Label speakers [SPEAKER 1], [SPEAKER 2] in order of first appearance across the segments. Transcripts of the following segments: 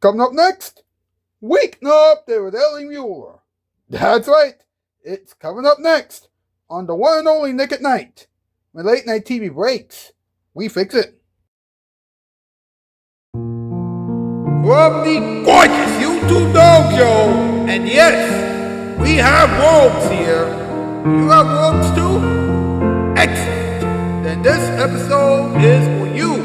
[SPEAKER 1] Coming up next, Weeknight with Ellie Muller. That's right, it's coming up next on the one and only Nick at Night. When late night TV breaks, we fix it. From the gorgeous YouTube Dog Show, and yes, we have wolves here. You have wolves too? Excellent. Then this episode is for you.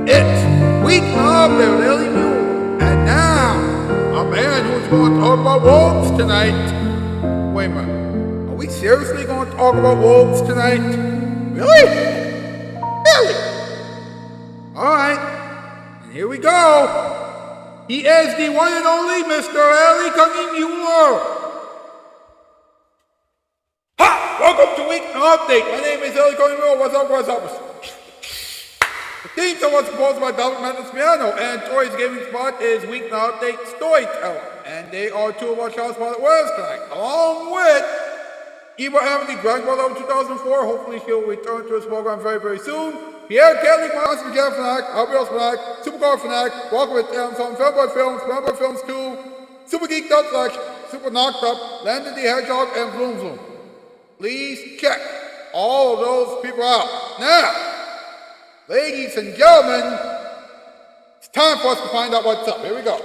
[SPEAKER 1] It's Weeknight with Ellie Muller. And now, a man who's going to talk about wolves tonight. Wait a minute. Are we seriously going to talk about wolves tonight? Really? Really? Alright. And here we go. He is the one and only Mr. Ellie Cunning Muller. Ha! Welcome to Weeknight Update. My name is Ellie Cunning Muller. What's up, what's up? The theme song was composed by Dominic Mendes Piano, and Tori's gaming spot is Weeknight Update Storyteller. And they are two of our Shoutout Spotlight winners tonight, along with Eva Amity, Dragon Ball Level 2004. Hopefully she'll return to this program very, very soon. Pierre Kelly, Monster Jam Fanatic, Gabriel Fanatic, Supercar Fanatic, Walker with Amazon, Fanboy Films, Fanboy Films 2, Super Geeked Up / Super Knocked Up, Landon the Hedgehog, and Vroom Vroom. Please check all of those people out. Now, ladies and gentlemen, it's time for us to find out what's up. Here we go.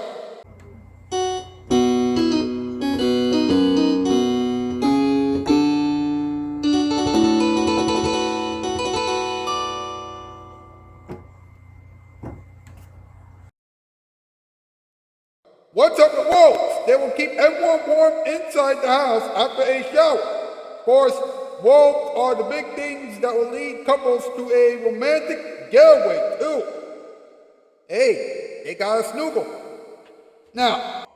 [SPEAKER 1] What's up with wolves? They will keep everyone warm inside the house after a shower. Of course, wolves are the big things that will lead couples to a romantic getaway, too. Hey, they got a snoogle. Now,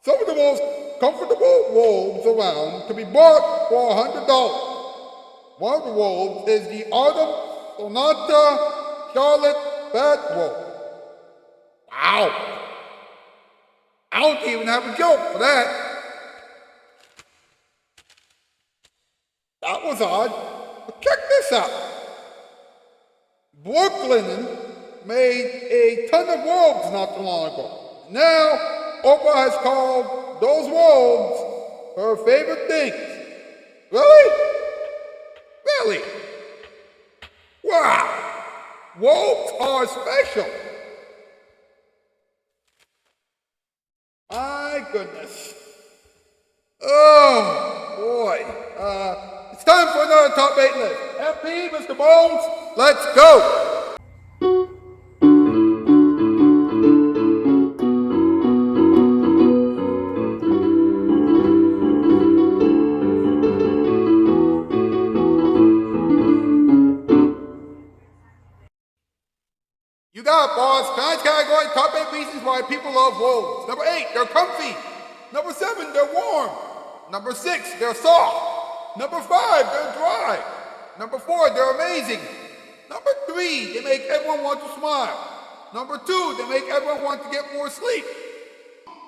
[SPEAKER 1] some of the most comfortable wolves around can be bought for $100. One of the wolves is the Autumn Sonata Charlotte Bat Wolf. Wow. I don't even have a joke for that. That was odd. But check this out. Brooklyn made a ton of wolves not too long ago. Now, Oprah has called those wolves her favorite things. Really? Really? Wow. Wolves are special. My goodness. Oh, boy. It's time for another top 8 list. FP, Mr. Bones, let's go. You got it, boss. Tonight's category, top 8 reasons why people love wolves. Number 8, they're comfy. Number 7, they're warm. Number 6, they're soft. Number 5, they're dry. Number 4, they're amazing. Number 3, they make everyone want to smile. Number 2, they make everyone want to get more sleep.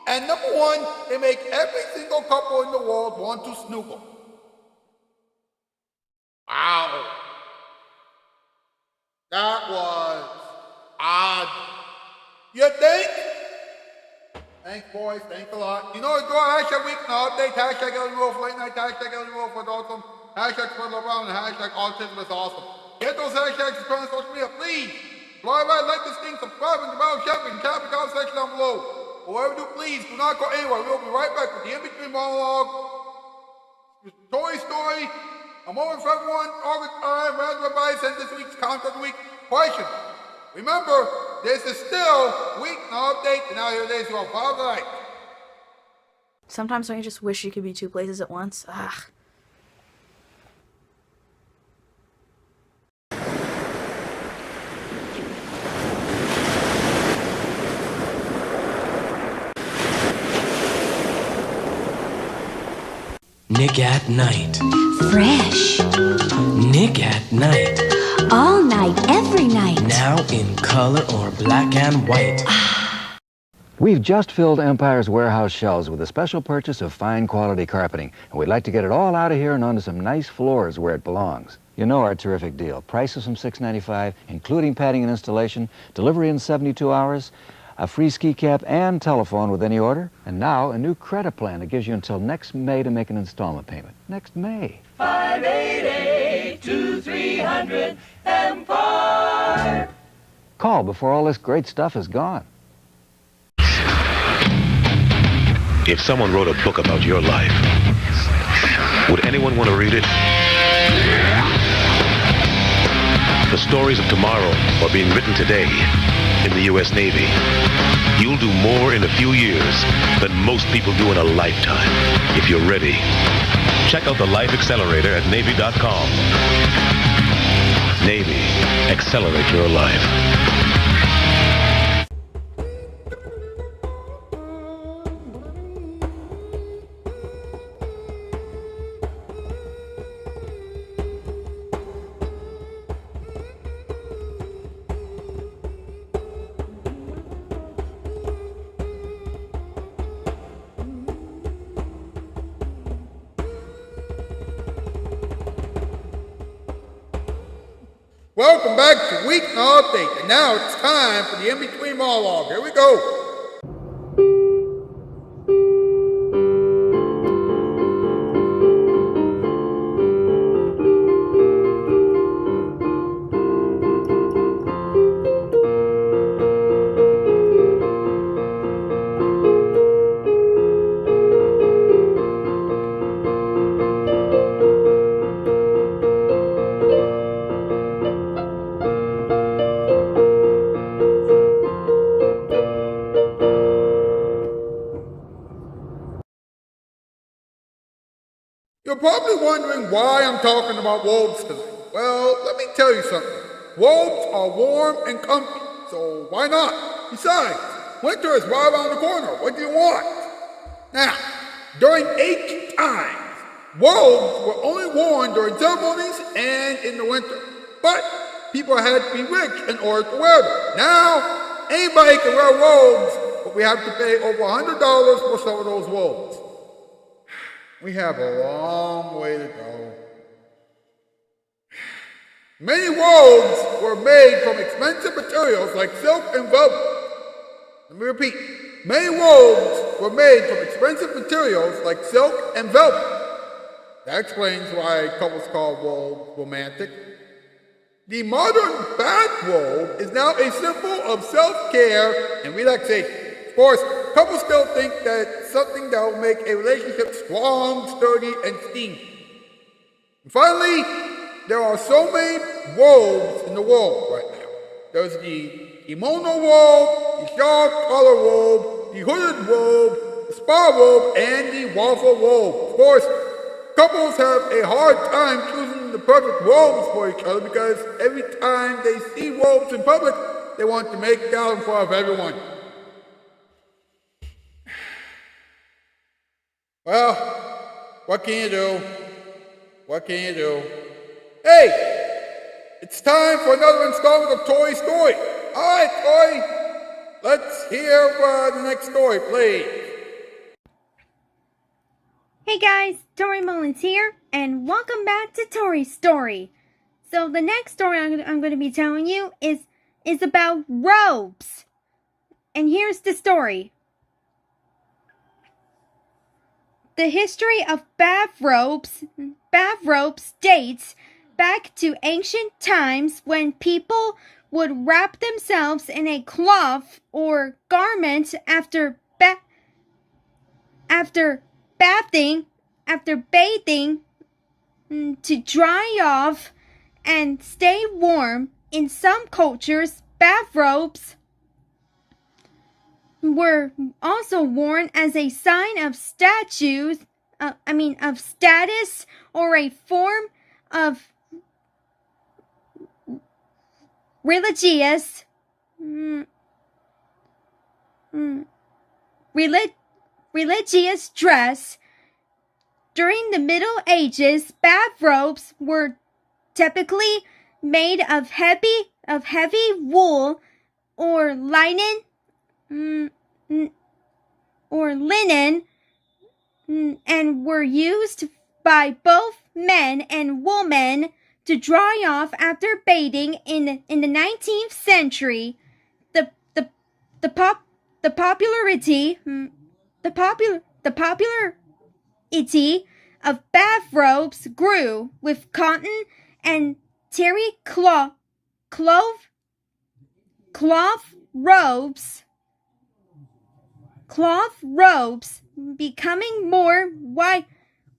[SPEAKER 1] And number 1, they make every single couple in the world want to snoogle. Wow. That was odd. You think? Thanks, boys. Thanks a lot. You know, do a hashtag Weeknight Update, hashtag Ellie Wolf Late Night, hashtag Ellie Wolf was awesome, hashtag Spread Love Around, and hashtag Autism is awesome. Get those hashtags and on social media, please. Drive by, like this thing, subscribe, and about shopping, tap the comment section down below. Whatever you do, please do not go anywhere. We'll be right back with the in-between monologue, Toy Story, a moment for everyone, August time, random advice, and this week's content of the week question. Remember, this is still Weeknight Update, and now here it is, your Father Night.
[SPEAKER 2] Sometimes don't you just wish you could be 2 places at once? Ugh.
[SPEAKER 3] Nick at Night.
[SPEAKER 4] Fresh.
[SPEAKER 3] Nick at Night.
[SPEAKER 4] All night, every night.
[SPEAKER 3] Now in color or black and white.
[SPEAKER 5] We've just filled Empire's warehouse shelves with a special purchase of fine quality carpeting, and we'd like to get it all out of here and onto some nice floors where it belongs. You know our terrific deal. Prices from $6.95, including padding and installation, delivery in 72 hours. a free ski cap and telephone with any order, and now a new credit plan that gives you until next May to make an installment payment. Next May.
[SPEAKER 6] 588-2300 Empire.
[SPEAKER 5] Call before all this great stuff is gone.
[SPEAKER 7] If someone wrote a book about your life, would anyone want to read it? The stories of tomorrow are being written today in the U.S. Navy. You'll do more in a few years than most people do in a lifetime, if you're ready. Check out the Life Accelerator at Navy.com. Navy, accelerate your life.
[SPEAKER 1] Welcome back to Weeknight Update, and now it's time for the in-between monologue. Here we go. You're probably wondering why I'm talking about wolves tonight. Well, let me tell you something. Wolves are warm and comfy, so why not? Besides, winter is right around the corner. What do you want? Now, during ancient times, wolves were only worn during ceremonies and in the winter. But people had to be rich in order to wear them. Now, anybody can wear wolves, but we have to pay over $100 for some of those wolves. We have a long way to go. Many robes were made from expensive materials like silk and velvet. Let me repeat. Many robes were made from expensive materials like silk and velvet. That explains why couples call robes romantic. The modern bathrobe is now a symbol of self-care and relaxation. Of course, couples still think that it's something that will make a relationship strong, sturdy, and steamy. And finally, there are so many robes in the world right now. There's the kimono robe, the shark collar robe, the hooded robe, the spa robe, and the waffle robe. Of course, couples have a hard time choosing the perfect robes for each other because every time they see robes in public, they want to make it out in front of everyone. Well, what can you do? What can you do? Hey, it's time for another installment of Tori's Story. All right, Tori, let's hear the next story, please.
[SPEAKER 8] Hey guys, Tori Mullins here, and welcome back to Tori's Story. So the next story I'm going to be telling you is about robes. And here's the story. The history of bathrobes dates back to ancient times when people would wrap themselves in a cloth or garment after bathing to dry off and stay warm. In some cultures, bathrobes were also worn as a sign of status or a form of religious dress. During the Middle Ages, bathrobes were typically made of heavy wool or linen and were used by both men and women to dry off after bathing. In the 19th century, the the popularity of bathrobes grew with cotton and terry cloth robes becoming more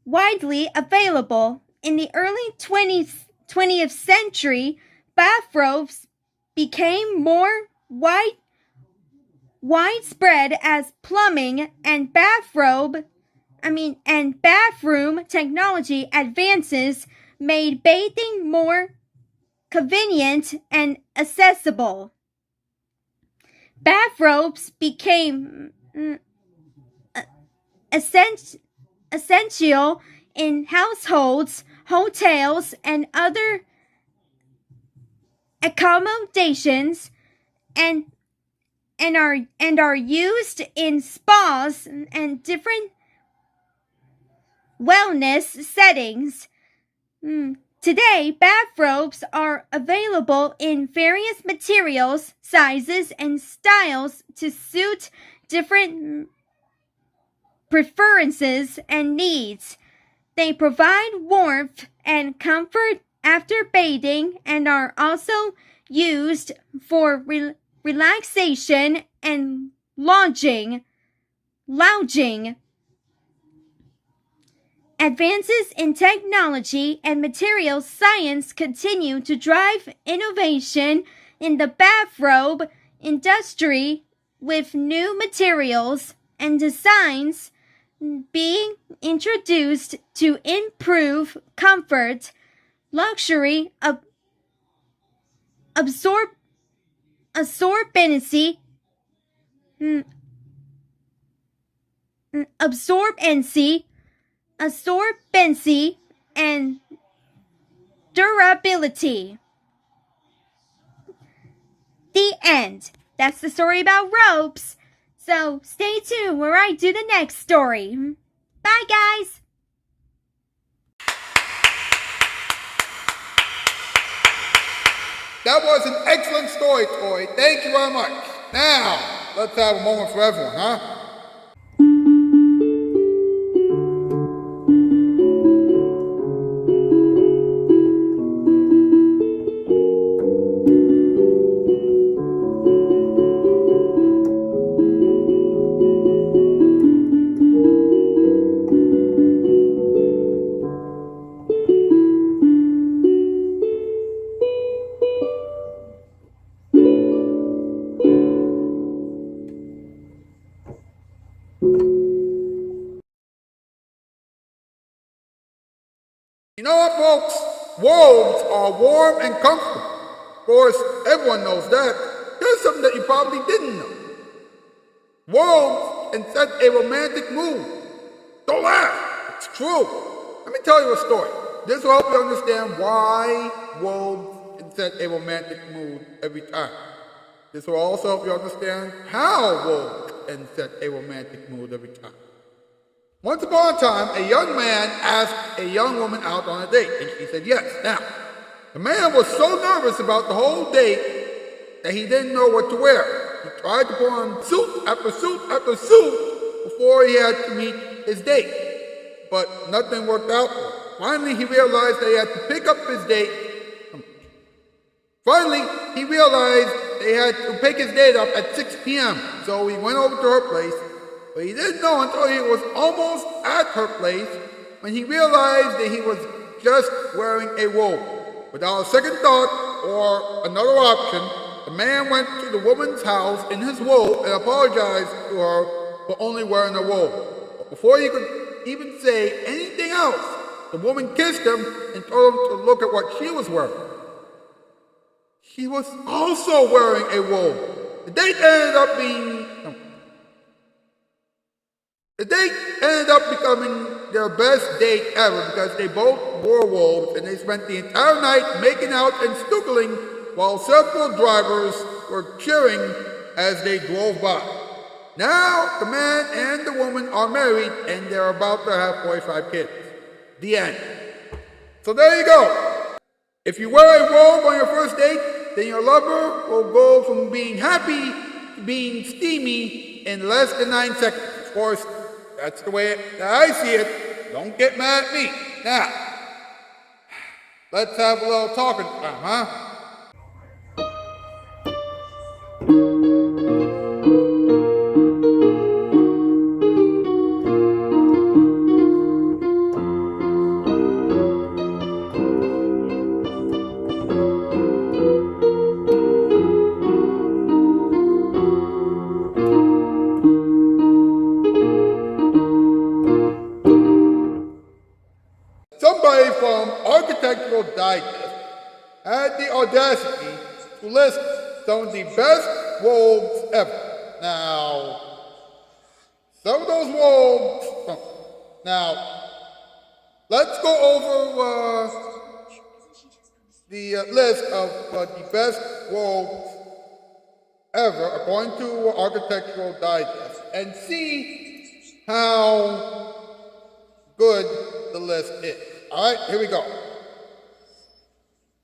[SPEAKER 8] widely available. In the early 20th century, bathrobes became more widespread as plumbing and bathroom technology advances made bathing more convenient and accessible. Bathrobes became essential in households, hotels, and other accommodations, and are used in spas and different wellness settings. Today, bathrobes are available in various materials, sizes, and styles to suit different preferences and needs. They provide warmth and comfort after bathing and are also used for relaxation and lounging. Advances in technology and materials science continue to drive innovation in the bathrobe industry, with new materials and designs being introduced to improve comfort, luxury, absorbency, and durability. The end. That's the story about ropes. So stay tuned where I do the next story. Bye, guys.
[SPEAKER 1] That was an excellent story, Tori. Thank you very much. Now, let's have a moment for everyone, huh? You know what, folks? Robes are warm and comfortable. Of course, everyone knows that. Here's something that you probably didn't know. Robes can set a romantic mood. Don't laugh. It's true. Let me tell you a story. This will help you understand why robes can set a romantic mood every time. This will also help you understand how robes can set a romantic mood every time. Once upon a time, a young man asked a young woman out on a date, and she said yes. Now, the man was so nervous about the whole date that he didn't know what to wear. He tried to put on suit after suit after suit before he had to meet his date, but nothing worked out. Finally, he realized that he had to pick up his date. Up at 6 p.m., so he went over to her place. But he didn't know until he was almost at her place when he realized that he was just wearing a robe. Without a second thought or another option, the man went to the woman's house in his robe and apologized to her for only wearing a robe. But before he could even say anything else, the woman kissed him and told him to look at what she was wearing. She was also wearing a robe. The date ended up becoming their best date ever because they both wore robes and they spent the entire night making out and snoogling while several drivers were cheering as they drove by. Now, the man and the woman are married and they're about to have 45 kids. The end. So there you go. If you wear a robe on your first date, then your lover will go from being happy to being steamy in less than 9 seconds. Of course, that's the way that I see it. Don't get mad at me. Now, let's have a little talking time, huh? Somebody from Architectural Digest had the audacity to list some of the best robes ever. Now, some of those robes. Now, let's go over the list of the best robes ever according to Architectural Digest and see how good the list is. Alright, here we go.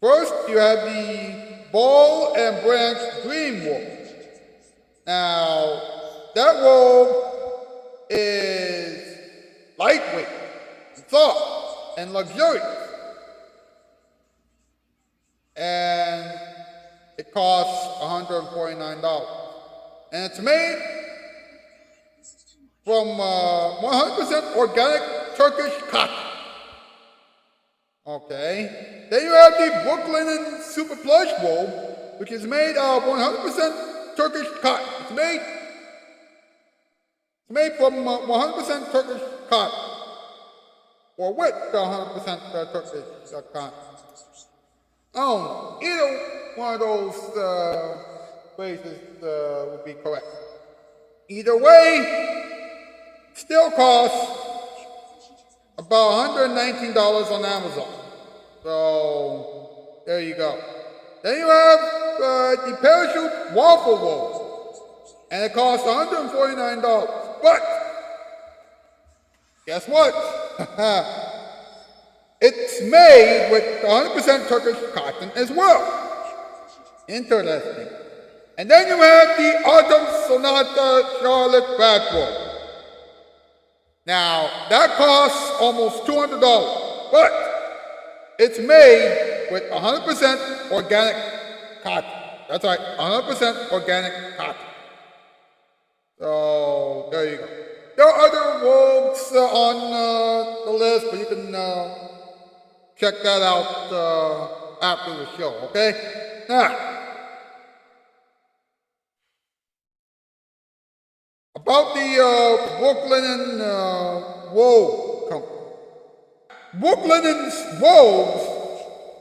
[SPEAKER 1] First, you have the Ball and Branch Dream Robe. Now, that robe is lightweight, soft, and luxurious. And it costs $149. And it's made from 100% organic Turkish cotton. Okay. Then you have the Brooklyn Super Plush robe, which is made of 100% Turkish cotton. It's made from 100% Turkish cotton, or with 100% Turkish cotton. Either one of those phrases would be correct. Either way, still costs about $119 on Amazon. So, there you go. Then you have the Parachute Waffle Roll, and it costs $149. But, guess what? It's made with 100% Turkish cotton as well. Interesting. And then you have the Autumn Sonata Charlotte Bathrobe. Now, that costs almost $200, but it's made with 100% organic cotton. That's right, 100% organic cotton. So, there you go. There are other robes on the list, but you can check that out after the show, okay? Now, about the Brooklyn robe company. Brooklyn's robes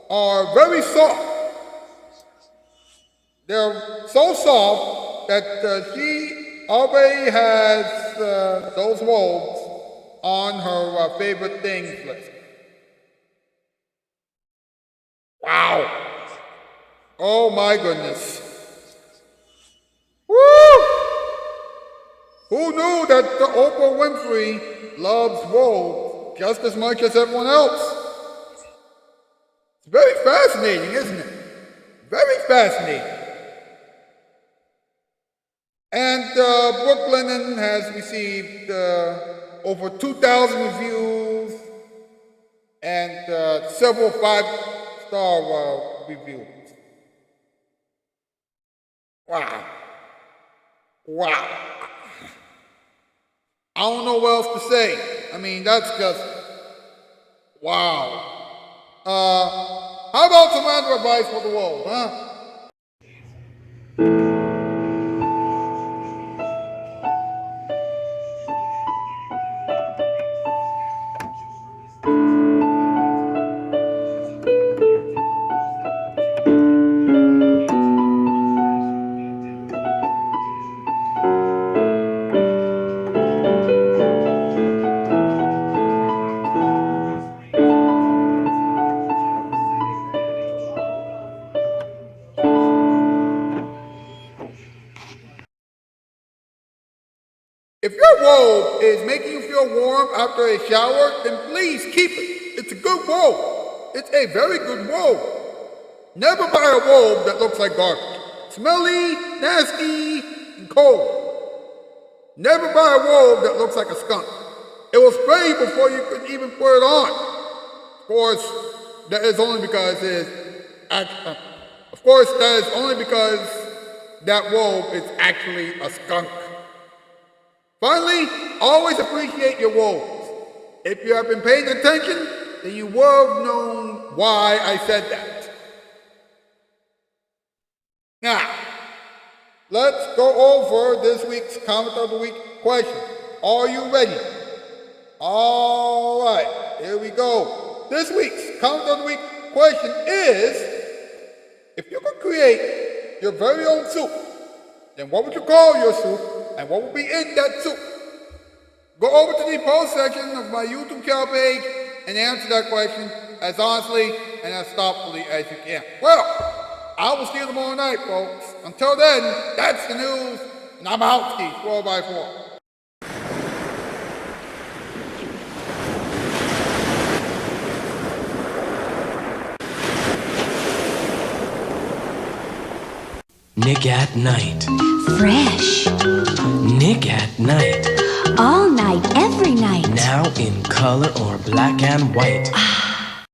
[SPEAKER 1] are very soft. They're so soft that she already has those robes on her favorite things list. Wow. Oh my goodness. Woo! Who knew that Oprah Winfrey loves robes just as much as everyone else? It's very fascinating, isn't it? Very fascinating. And Brooklyn has received over 2,000 reviews and several 5-star reviews. Wow. Wow. I don't know what else to say. I mean, that's just, wow. How about some other advice for the world, huh? If your robe is making you feel warm after a shower, then please keep it. It's a good robe. It's a very good robe. Never buy a robe that looks like garbage. Smelly, nasty, and cold. Never buy a robe that looks like a skunk. It will spray you before you could even put it on. Of course, that is only because that robe is actually a skunk. Finally, always appreciate your robes. If you have been paying attention, then you would have known why I said that. Now, let's go over this week's Comment of the Week question. Are you ready? All right, here we go. This week's Comment of the Week question is, if you could create your very own soup, then what would you call your soup, and what would be in that soup? Go over to the post section of my YouTube channel page and answer that question as honestly and as thoughtfully as you can. Well, I will see you tomorrow night, folks. Until then, that's the news, and I'm out, Steve, 4x4.
[SPEAKER 3] Nick at Night.
[SPEAKER 4] Fresh.
[SPEAKER 3] Nick at Night.
[SPEAKER 4] All night, every night.
[SPEAKER 3] Now in color or black and white.